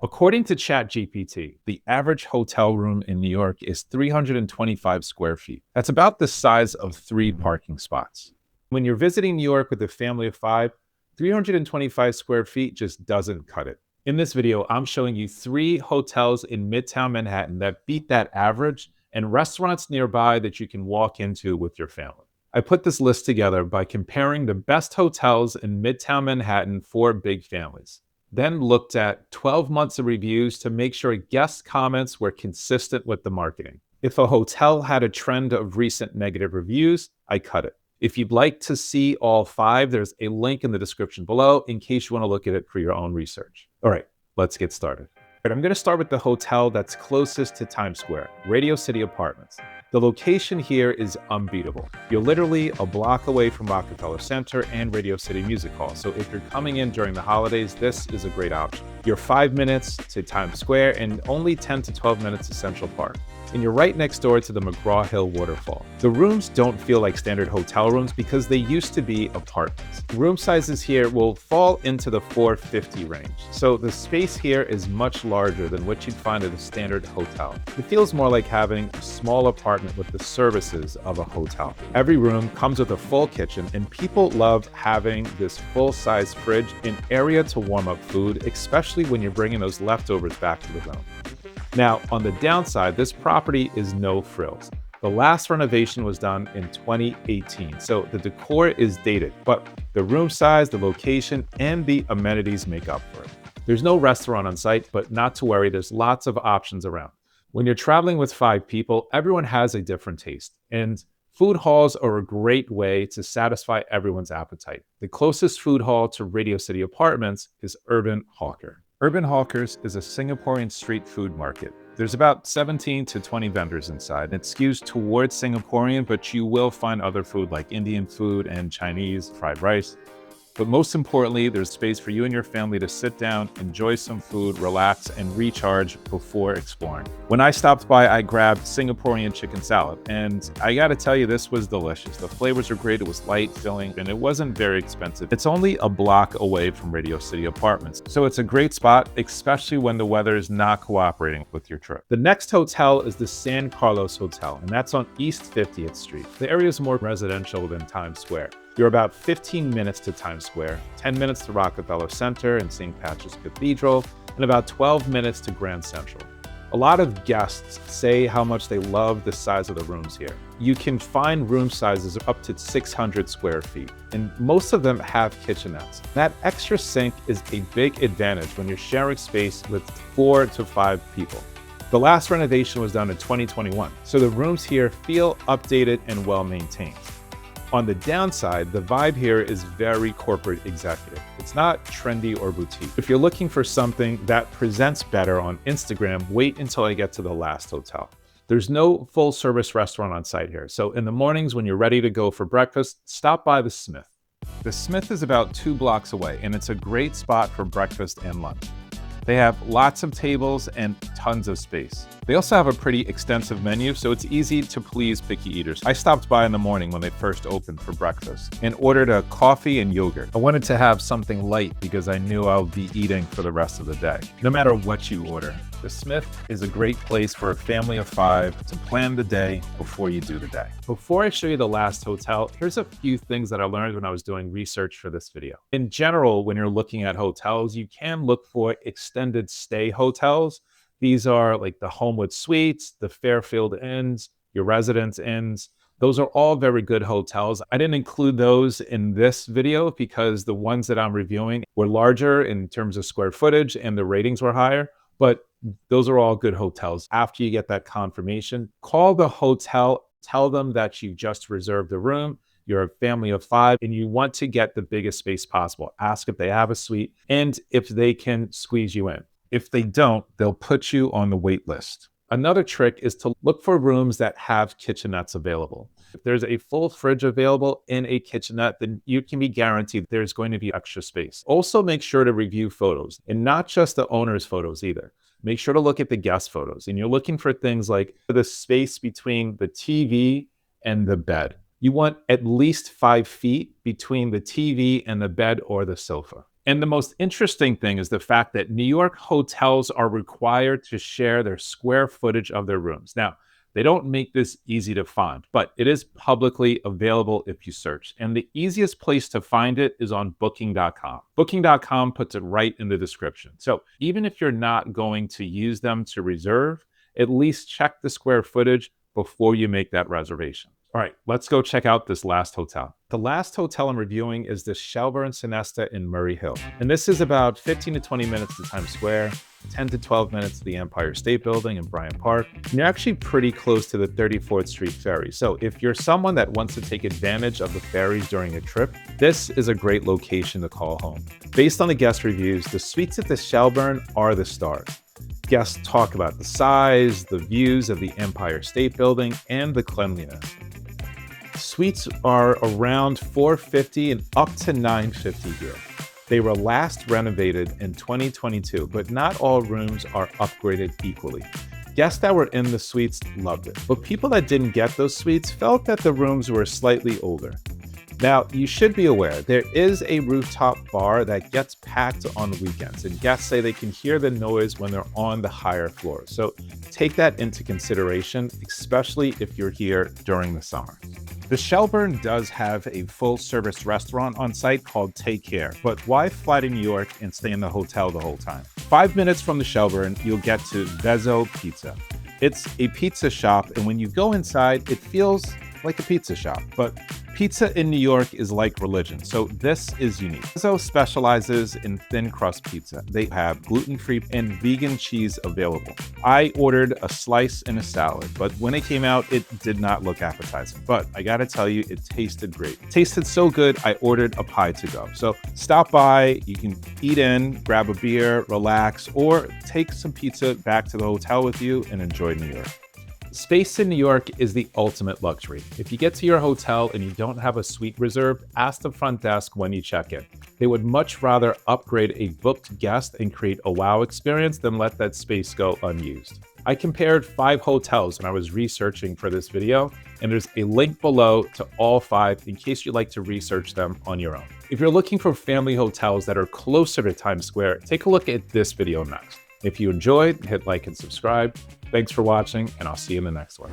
According to ChatGPT, the average hotel room in New York is 325 square feet. That's about the size of 3 parking spots. When you're visiting New York with a family of 5, 325 square feet just doesn't cut it. In this video, I'm showing you 3 hotels in Midtown Manhattan that beat that average and restaurants nearby that you can walk into with your family. I put this list together by comparing the best hotels in Midtown Manhattan for big families. Then looked at 12 months of reviews to make sure guest comments were consistent with the marketing. If a hotel had a trend of recent negative reviews, I cut it. If you'd like to see all 5, there's a link in the description below in case you want to look at it for your own research. All right, let's get started. I'm going to start with the hotel that's closest to Times Square, Radio City Apartments. The location here is unbeatable. You're literally a block away from Rockefeller Center and Radio City Music Hall, so if you're coming in during the holidays, this is a great option. You're 5 minutes to Times Square and only 10 to 12 minutes to Central Park. And you're right next door to the McGraw-Hill waterfall. The rooms don't feel like standard hotel rooms because they used to be apartments. Room sizes here will fall into the 450 range, so the space here is much larger than what you'd find at a standard hotel. It feels more like having a small apartment with the services of a hotel. Every room comes with a full kitchen, and people love having this full-size fridge, an area to warm up food, especially when you're bringing those leftovers back to the room. Now, on the downside, this property is no frills. The last renovation was done in 2018, so the decor is dated, but the room size, the location, and the amenities make up for it. There's no restaurant on site, but not to worry, there's lots of options around. When you're traveling with 5 people, everyone has a different taste, and food halls are a great way to satisfy everyone's appetite. The closest food hall to Radio City Apartments is Urban Hawker. Urban Hawkers is a Singaporean street food market. There's about 17 to 20 vendors inside. It skews towards Singaporean, but you will find other food like Indian food and Chinese, fried rice. But most importantly, there's space for you and your family to sit down, enjoy some food, relax, and recharge before exploring. When I stopped by, I grabbed Singaporean chicken salad, and I gotta tell you, this was delicious. The flavors were great, it was light, filling, and it wasn't very expensive. It's only a block away from Radio City Apartments, so it's a great spot, especially when the weather is not cooperating with your trip. The next hotel is the San Carlos Hotel, and that's on East 50th Street. The area is more residential than Times Square. You're about 15 minutes to Times Square, 10 minutes to Rockefeller Center and St. Patrick's Cathedral, and about 12 minutes to Grand Central. A lot of guests say how much they love the size of the rooms here. You can find room sizes up to 600 square feet, and most of them have kitchenettes. That extra sink is a big advantage when you're sharing space with 4 to 5 people. The last renovation was done in 2021, so the rooms here feel updated and well maintained. On the downside, the vibe here is very corporate executive. It's not trendy or boutique. If you're looking for something that presents better on Instagram, wait until I get to the last hotel. There's no full service restaurant on site here, so in the mornings when you're ready to go for breakfast, stop by the Smith. The Smith is about 2 blocks away, and it's a great spot for breakfast and lunch. They have lots of tables and tons of space. They also have a pretty extensive menu, so it's easy to please picky eaters. I stopped by in the morning when they first opened for breakfast and ordered a coffee and yogurt. I wanted to have something light because I knew I would be eating for the rest of the day. No matter what you order, the Smith is a great place for a family of 5 to plan the day before you do the day. Before I show you the last hotel, here's a few things that I learned when I was doing research for this video. In general, when you're looking at hotels, you can look for extended stay hotels. These are like the Homewood Suites, the Fairfield Inns, your Residence Inns. Those are all very good hotels. I didn't include those in this video because the ones that I'm reviewing were larger in terms of square footage and the ratings were higher, but those are all good hotels. After you get that confirmation, call the hotel, tell them that you just reserved a room, you're a family of 5, and you want to get the biggest space possible. Ask if they have a suite and if they can squeeze you in. If they don't, they'll put you on the wait list. Another trick is to look for rooms that have kitchenettes available. If there's a full fridge available in a kitchenette, then you can be guaranteed there's going to be extra space. Also, make sure to review photos, and not just the owner's photos either. Make sure to look at the guest photos, and you're looking for things like the space between the TV and the bed. You want at least 5 feet between the TV and the bed or the sofa. And the most interesting thing is the fact that New York hotels are required to share their square footage of their rooms. Now, they don't make this easy to find, but it is publicly available if you search. And the easiest place to find it is on booking.com. Booking.com puts it right in the description. So even if you're not going to use them to reserve, at least check the square footage before you make that reservation. All right, let's go check out this last hotel. The last hotel I'm reviewing is the Shelburne Sonesta in Murray Hill. And this is about 15 to 20 minutes to Times Square, 10 to 12 minutes to the Empire State Building in Bryant Park. And you're actually pretty close to the 34th Street Ferry. So if you're someone that wants to take advantage of the ferries during a trip, this is a great location to call home. Based on the guest reviews, the suites at the Shelburne are the stars. Guests talk about the size, the views of the Empire State Building, and the cleanliness. Suites are around $450 and up to $950 here. They were last renovated in 2022, but not all rooms are upgraded equally. Guests that were in the suites loved it, but people that didn't get those suites felt that the rooms were slightly older. Now, you should be aware, there is a rooftop bar that gets packed on the weekends, and guests say they can hear the noise when they're on the higher floors. So take that into consideration, especially if you're here during the summer. The Shelburne does have a full-service restaurant on site called Take Care, but why fly to New York and stay in the hotel the whole time? 5 minutes from the Shelburne, you'll get to Vezzo Pizza. It's a pizza shop, and when you go inside, it feels like a pizza shop, but pizza in New York is like religion, so this is unique. Vezzo specializes in thin crust pizza. They have gluten-free and vegan cheese available. I ordered a slice and a salad, but when it came out, it did not look appetizing. But I gotta tell you, it tasted great. It tasted so good, I ordered a pie to go. So stop by, you can eat in, grab a beer, relax, or take some pizza back to the hotel with you and enjoy New York. Space in New York is the ultimate luxury. If you get to your hotel and you don't have a suite reserved, ask the front desk when you check in. They would much rather upgrade a booked guest and create a wow experience than let that space go unused. I compared 5 hotels when I was researching for this video, and there's a link below to all 5 in case you'd like to research them on your own. If you're looking for family hotels that are closer to Times Square, take a look at this video next. If you enjoyed, hit like and subscribe. Thanks for watching, and I'll see you in the next one.